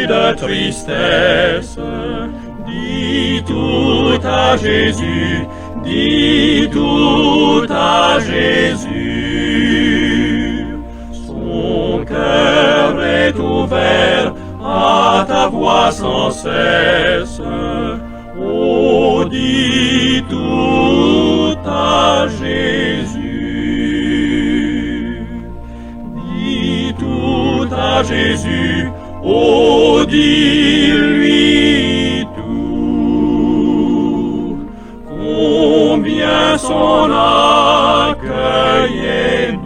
de tristesse. Dis tout à Jésus, dis tout à Jésus. Son cœur est ouvert à ta voix sans cesse. Oh, dis tout à Jésus. Dis tout à Jésus. Oh, dis-lui tout. Combien son accueil est doux.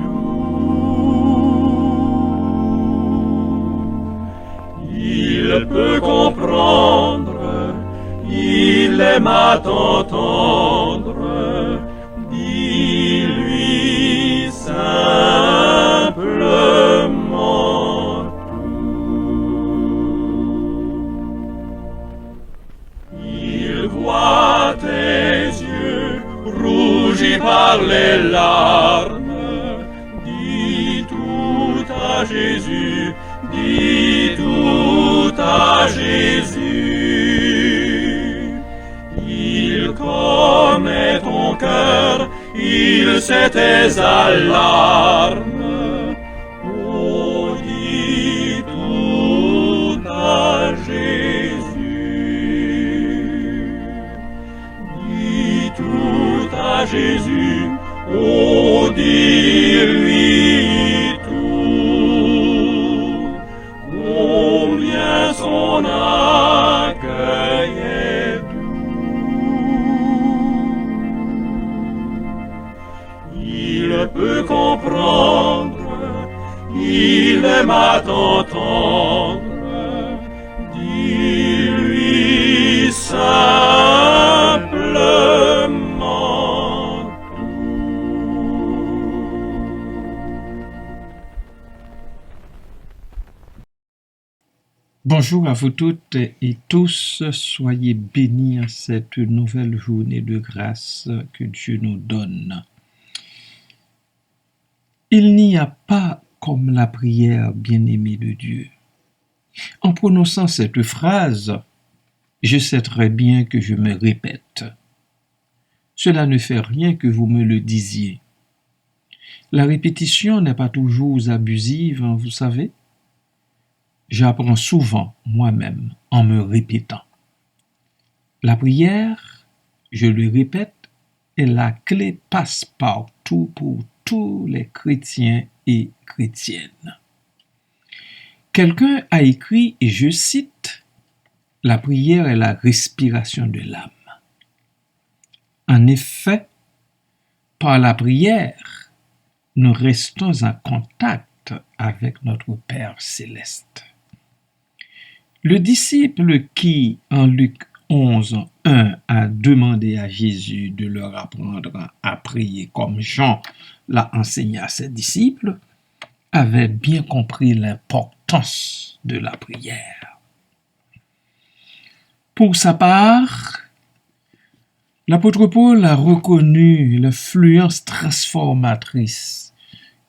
Il peut comprendre, il aime à t'entendre. Dis-lui simplement tout. Il voit tes yeux rougis par les larmes. Dis tout à Jésus, dis tout à Jésus. Il connaît ton cœur, il sait tes alarmes. Oh, dis tout à Jésus. Dis tout à Jésus. Oh, dis-lui tout. Combien son accueil est il peut comprendre, il aime à t'entendre. Dis-lui simplement tout. Bonjour à vous toutes et tous, soyez bénis en cette nouvelle journée de grâce que Dieu nous donne. Il n'y a pas comme la prière bien-aimée de Dieu. En prononçant cette phrase, je sais très bien que je me répète. Cela ne fait rien que vous me le disiez. La répétition n'est pas toujours abusive, vous savez. J'apprends souvent moi-même en me répétant. La prière, je le répète, est la clé passe-partout pour tous les chrétiens et chrétiennes. Quelqu'un a écrit, et je cite, « La prière est la respiration de l'âme ». En effet, par la prière, nous restons en contact avec notre Père céleste. Le disciple qui, en Luc 11, 1, a demandé à Jésus de leur apprendre à prier comme Jean l'a enseigné à ses disciples, avait bien compris l'importance de la prière. Pour sa part, l'apôtre Paul a reconnu l'influence transformatrice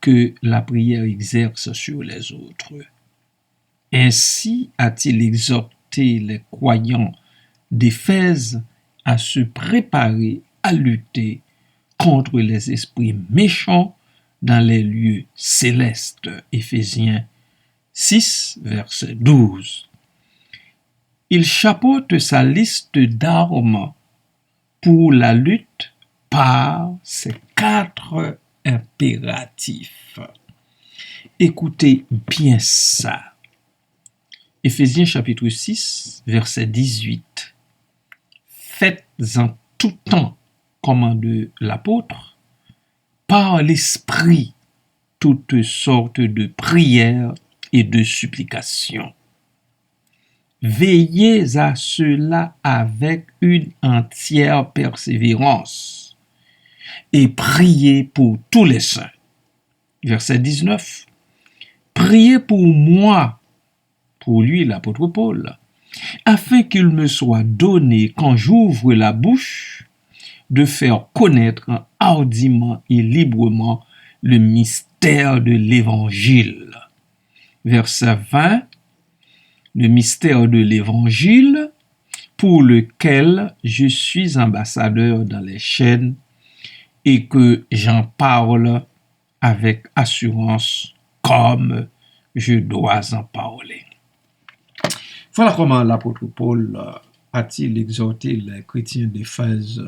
que la prière exerce sur les autres. Ainsi a-t-il exhorté les croyants d'Éphèse à se préparer à lutter contre les esprits méchants dans les lieux célestes. Éphésiens 6, verset 12. Il chapeaute sa liste d'armes pour la lutte par ces 4 impératifs. Écoutez bien ça. Éphésiens chapitre 6, verset 18. Faites en tout temps, commande l'apôtre, par l'Esprit, toutes sortes de prières et de supplications. Veillez à cela avec une entière persévérance et priez pour tous les saints. Verset 19. Priez pour moi, pour lui l'apôtre Paul, afin qu'il me soit donné, quand j'ouvre la bouche, de faire connaître hardiment et librement le mystère de l'Évangile. Verset 20. le mystère de l'Évangile pour lequel je suis ambassadeur dans les chaînes et que j'en parle avec assurance comme je dois en parler. Voilà comment l'apôtre Paul a-t-il exhorté les chrétiens d'Éphèse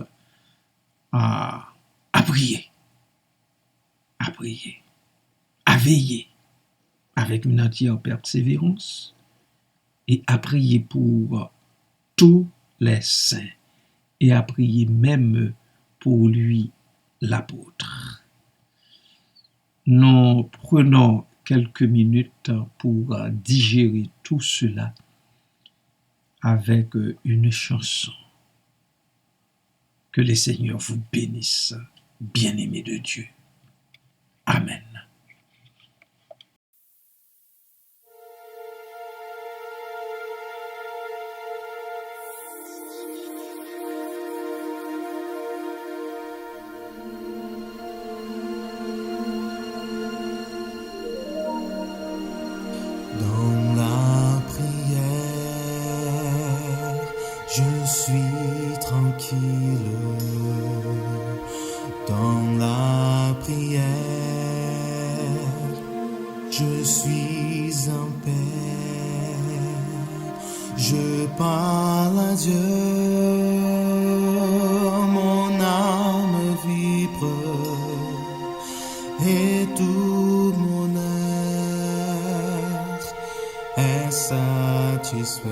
à prier, à veiller avec une entière persévérance et à prier pour tous les saints et à prier même pour lui, l'apôtre. Nous prenons quelques minutes pour digérer tout cela avec une chanson. Que les Seigneurs vous bénissent, bien-aimés de Dieu. Amen. Dans la prière, je suis tranquille. Dans la prière, je suis en paix. Je parle à Dieu, mon âme vibre et tout mon être est satisfait.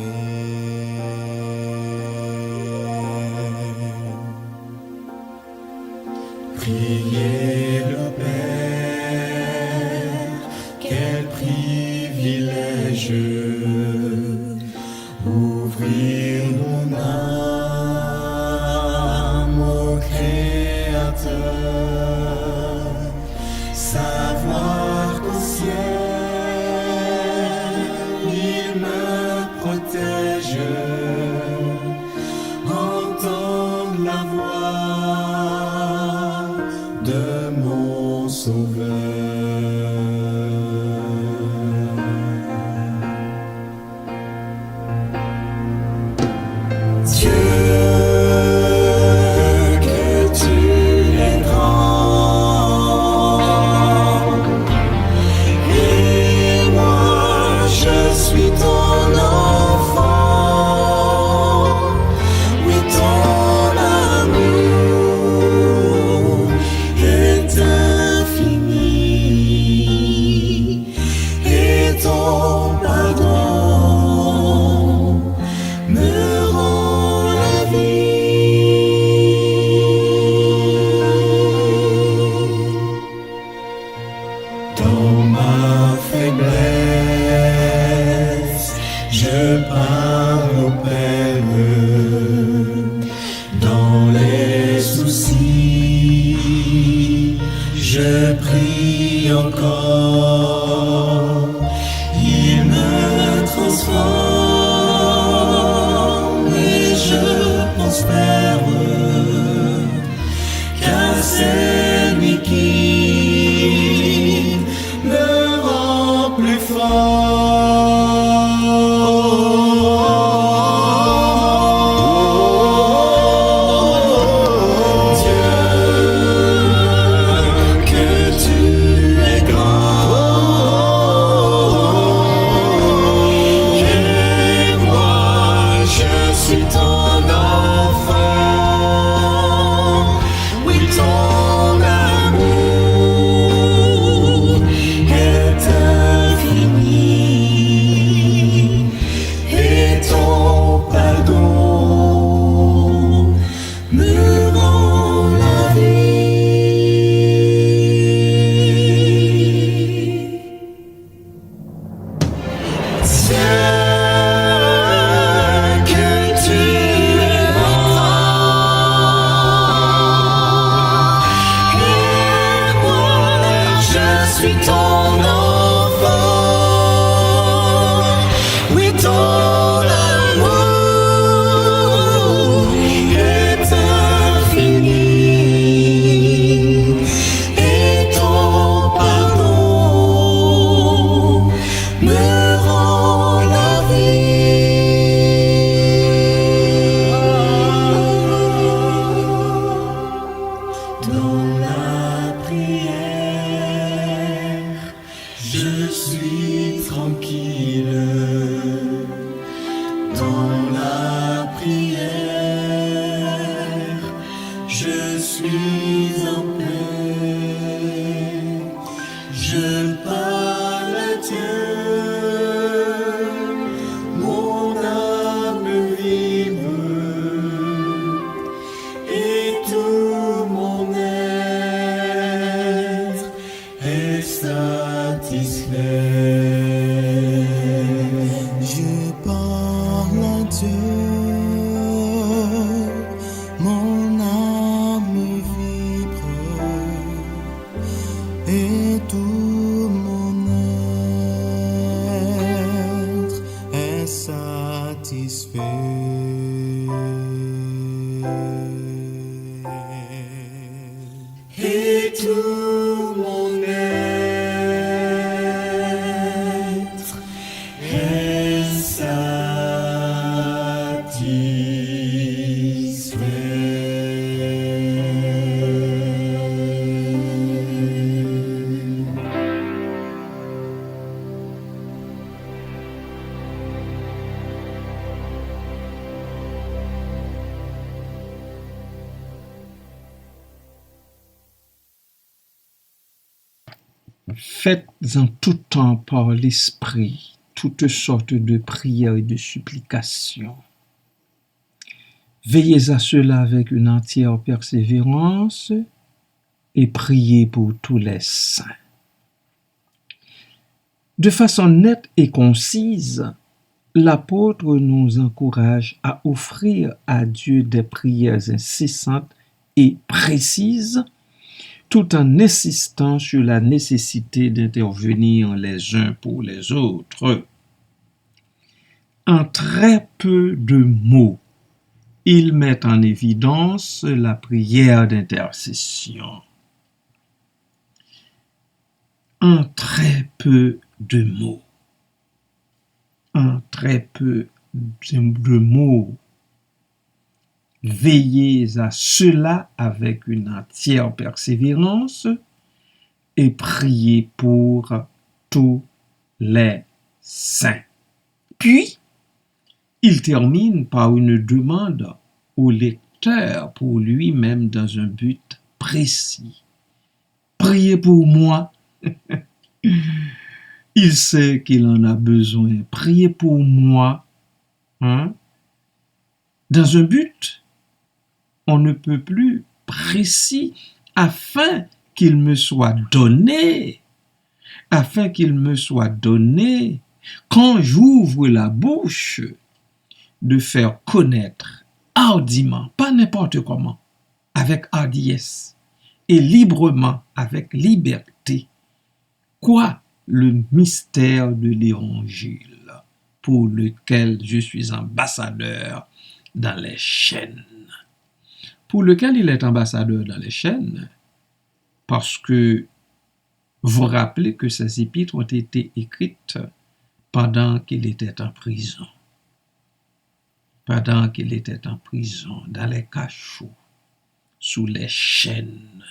Priez le Père, quel privilège, ouvrir mon âme au Créateur, savoir qu'au ciel il me protège, entendre la voix de mon Sauveur. Dieu, que tu es grand, et moi je suis ton enfant. Oui, ton amour est infini et ton pardon me rend la vie. Dans ma faiblesse, je parle au Père. Dans les soucis, je prie encore. Il me transforme et je prospère, car c'est lui qui me rend plus fort. Dieu, que tu es grand, et moi je suis ton enfant. Oui, ton amour est infini parle à Dieu, mon âme vibre et tout mon être est satisfait. Et tout mon être est satisfait. Faites en tout temps par l'Esprit toutes sortes de prières et de supplications. Veillez à cela avec une entière persévérance et priez pour tous les saints. De façon nette et concise, l'apôtre nous encourage à offrir à Dieu des prières incessantes et précises, tout en insistant sur la nécessité d'intervenir les uns pour les autres. En très peu de mots, il met en évidence la prière d'intercession. En très peu de mots. En très peu de mots. Veillez à cela avec une entière persévérance et priez pour tous les saints. Puis, il termine par une demande au lecteur pour lui-même dans un but précis. Priez pour moi. Il sait qu'il en a besoin. Priez pour moi. Dans un but, on ne peut plus précis, afin qu'il me soit donné, quand j'ouvre la bouche, de faire connaître hardiment, pas n'importe comment, avec hardiesse et librement, avec liberté, quoi? Le mystère de l'Évangile, pour lequel je suis ambassadeur dans les chaînes. Pour lequel il est ambassadeur dans les chaînes, parce que vous rappelez que ces épîtres ont été écrites pendant qu'il était en prison. Pendant qu'il était en prison, dans les cachots, sous les chaînes.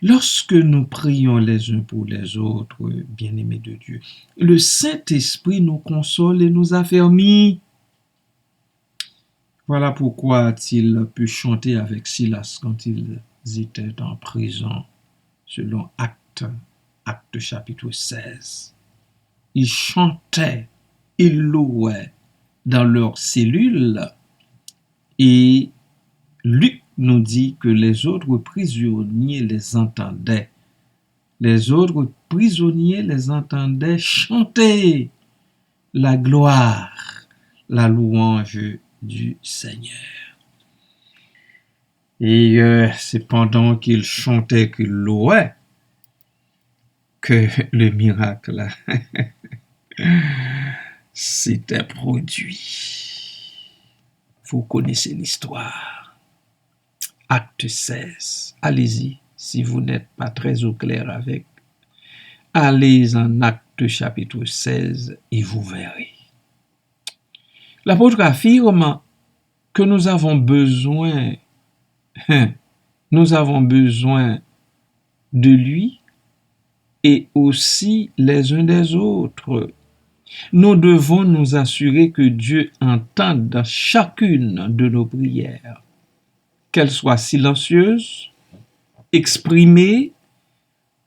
Lorsque nous prions les uns pour les autres, bien-aimés de Dieu, le Saint-Esprit nous console et nous affermit. Voilà pourquoi a-t-il pu chanter avec Silas quand ils étaient en prison, selon Actes chapitre 16. Ils chantaient, ils louaient dans leur cellule, et Luc nous dit que les autres prisonniers les entendaient. Les autres prisonniers les entendaient chanter la gloire, la louange du Seigneur. Et c'est pendant qu'ils chantaient, qu'ils louaient, que le miracle s'était produit. Vous connaissez l'histoire. Acte 16. Allez-y, si vous n'êtes pas très au clair avec. Allez en Acte chapitre 16 et vous verrez. L'apôtre affirme que nous avons besoin de lui et aussi les uns des autres. Nous devons nous assurer que Dieu entende chacune de nos prières, qu'elles soient silencieuses, exprimées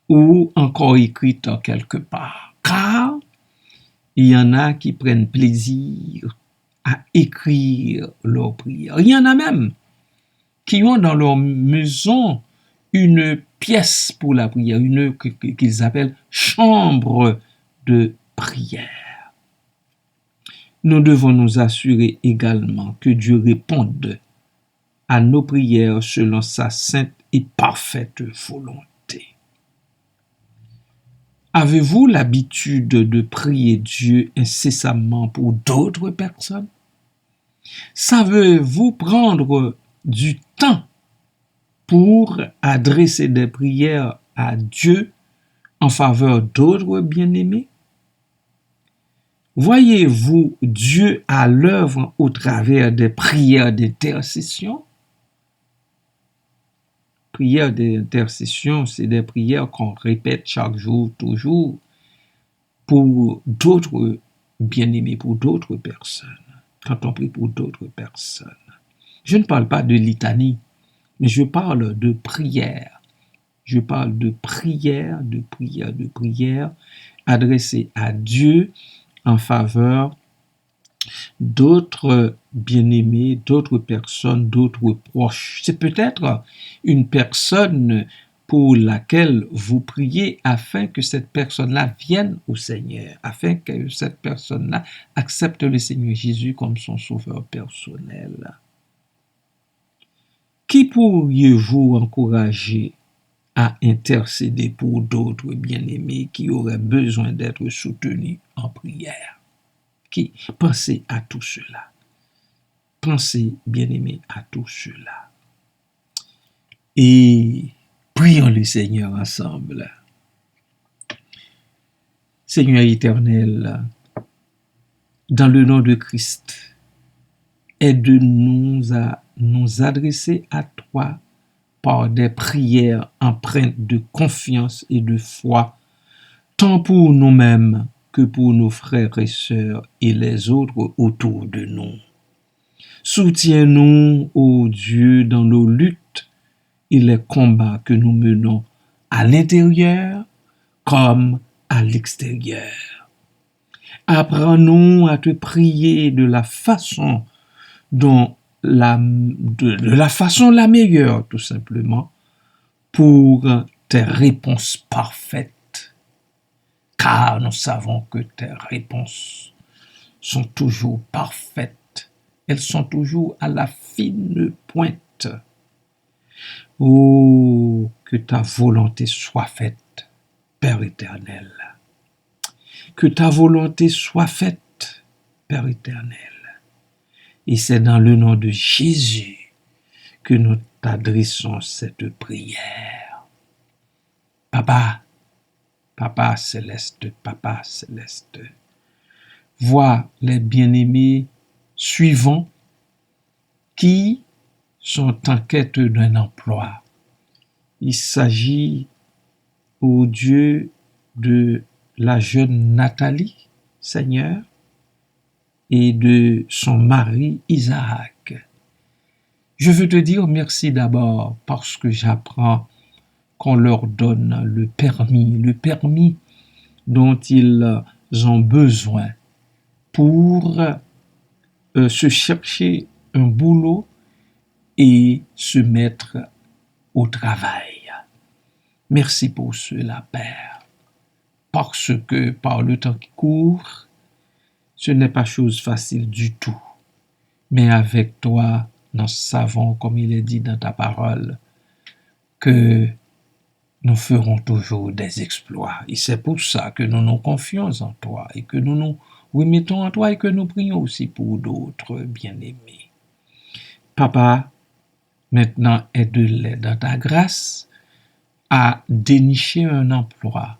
ou encore écrites quelque part. Car il y en a qui prennent plaisir à écrire leurs prières. Il y en a même qui ont dans leur maison une pièce pour la prière, qu'ils appellent chambre de prière. nous devons nous assurer également que Dieu réponde à nos prières selon sa sainte et parfaite volonté. Avez-vous l'habitude de prier Dieu incessamment pour d'autres personnes? Savez-vous prendre du temps pour adresser des prières à Dieu en faveur d'autres bien-aimés? Voyez-vous Dieu à l'œuvre au travers des prières d'intercession? Prières d'intercession, c'est des prières qu'on répète chaque jour, toujours, pour d'autres bien-aimés, pour d'autres personnes. Quand on prie pour d'autres personnes. Je ne parle pas de litanie, mais je parle de prière. Je parle de prière adressée à Dieu en faveur d'autres bien-aimés, d'autres personnes, d'autres proches. C'est peut-être une personne pour laquelle vous priez afin que cette personne-là vienne au Seigneur, afin que cette personne-là accepte le Seigneur Jésus comme son sauveur personnel. Qui pourriez-vous encourager à intercéder pour d'autres bien-aimés qui auraient besoin d'être soutenus en prière? Qui? Pensez à tout cela. Pensez, bien-aimés, à tout cela. Et prions le Seigneur ensemble. Seigneur éternel, dans le nom de Christ, aide-nous à nous adresser à toi par des prières empreintes de confiance et de foi, tant pour nous-mêmes que pour nos frères et sœurs et les autres autour de nous. Soutiens-nous, ô Dieu, dans nos luttes et les combats que nous menons à l'intérieur comme à l'extérieur. Apprends-nous à te prier de la façon la façon la meilleure, tout simplement, pour tes réponses parfaites. Car nous savons que tes réponses sont toujours parfaites. Elles sont toujours à la fine pointe. Oh, que ta volonté soit faite, Père éternel. Que ta volonté soit faite, Père éternel. Et c'est dans le nom de Jésus que nous t'adressons cette prière. Papa céleste, vois les bien-aimés suivants qui sont en quête d'un emploi. Il s'agit, ô Dieu, de la jeune Nathalie, Seigneur, et de son mari Isaac. Je veux te dire merci d'abord parce que j'apprends qu'on leur donne le permis dont ils ont besoin pour se chercher un boulot et se mettre au travail. Merci pour cela, Père, parce que par le temps qui court, ce n'est pas chose facile du tout. Mais avec toi, nous savons, comme il est dit dans ta parole, que nous ferons toujours des exploits. Et c'est pour ça que nous nous confions en toi et que nous nous remettons en toi et que nous prions aussi pour d'autres bien-aimés. Papa, maintenant aide-les dans ta grâce à dénicher un emploi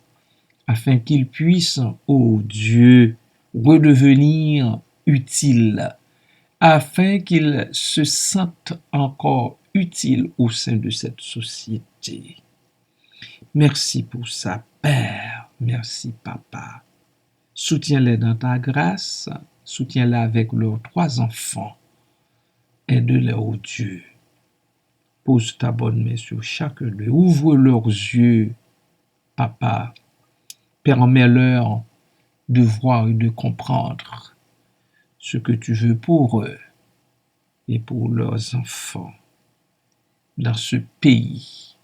afin qu'ils puissent, ô Dieu, redevenir utiles, afin qu'ils se sentent encore utiles au sein de cette société. Merci pour ça, Père. Merci, Papa. Soutiens-les dans ta grâce. Soutiens-les avec leurs 3 enfants. Aide-les, ô Dieu. Pose ta bonne main sur chacun d'eux. Ouvre leurs yeux, Papa. Permets-leur de voir et de comprendre ce que tu veux pour eux et pour leurs enfants dans ce pays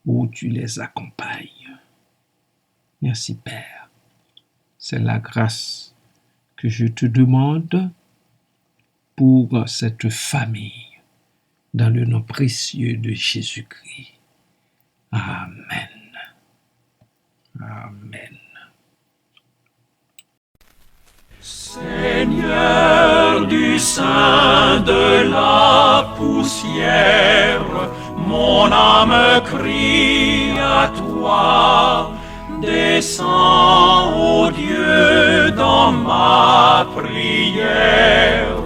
où tu les accompagnes. Merci, Père. C'est la grâce que je te demande pour cette famille, dans le nom précieux de Jésus-Christ. Amen. Amen. Seigneur du sein de la poussière, mon âme crie à toi. Descends, ô Dieu, dans ma prière,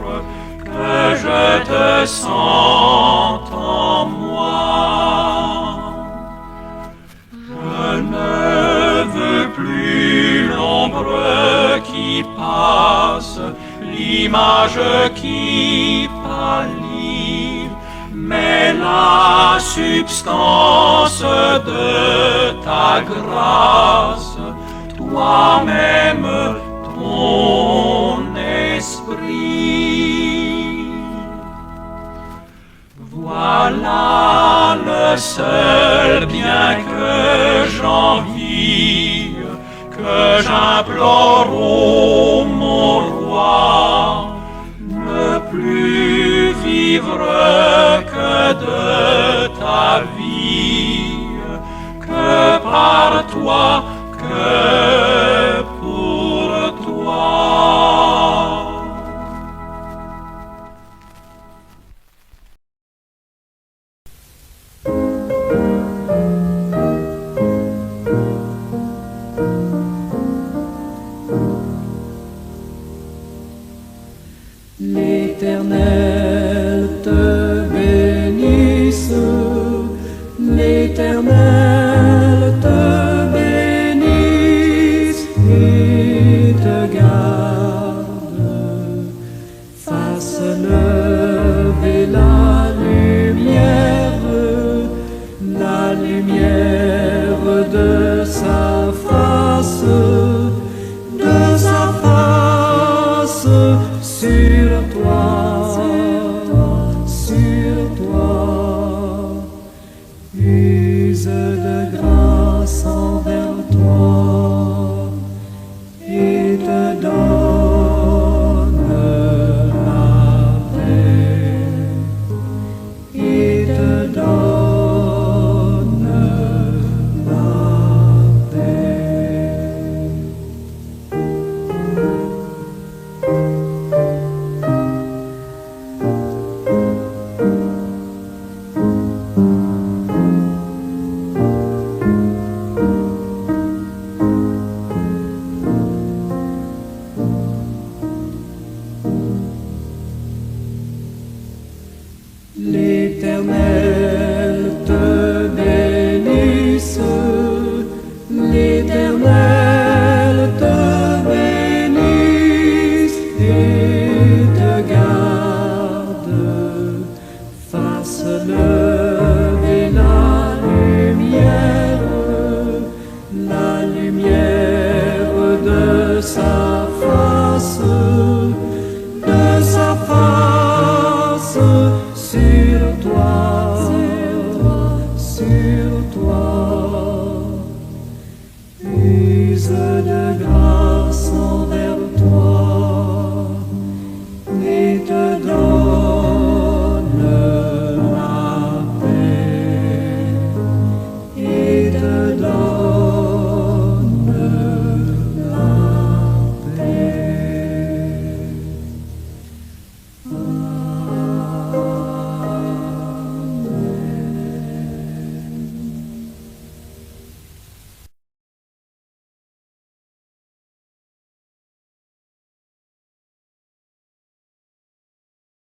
que je te sente en moi. Je ne veux plus l'ombre qui passe, l'image qui pâlit, mais la substance de ta grâce, toi-même, ton esprit. Voilà le seul bien que j'envie, que j'implore, ô mon roi, ne plus vivre que de ta vie, que par toi, que pour toi. L'Éternel te bénisse, l'Éternel te bénisse et te garde, fasse lever la lumière de sa face sur toi, use de grâce envers toi et te donne la paix, et te donne la paix. L'Éternel te bénisse, l'Éternel te bénisse et te garde, fasse lever la lumière de sa face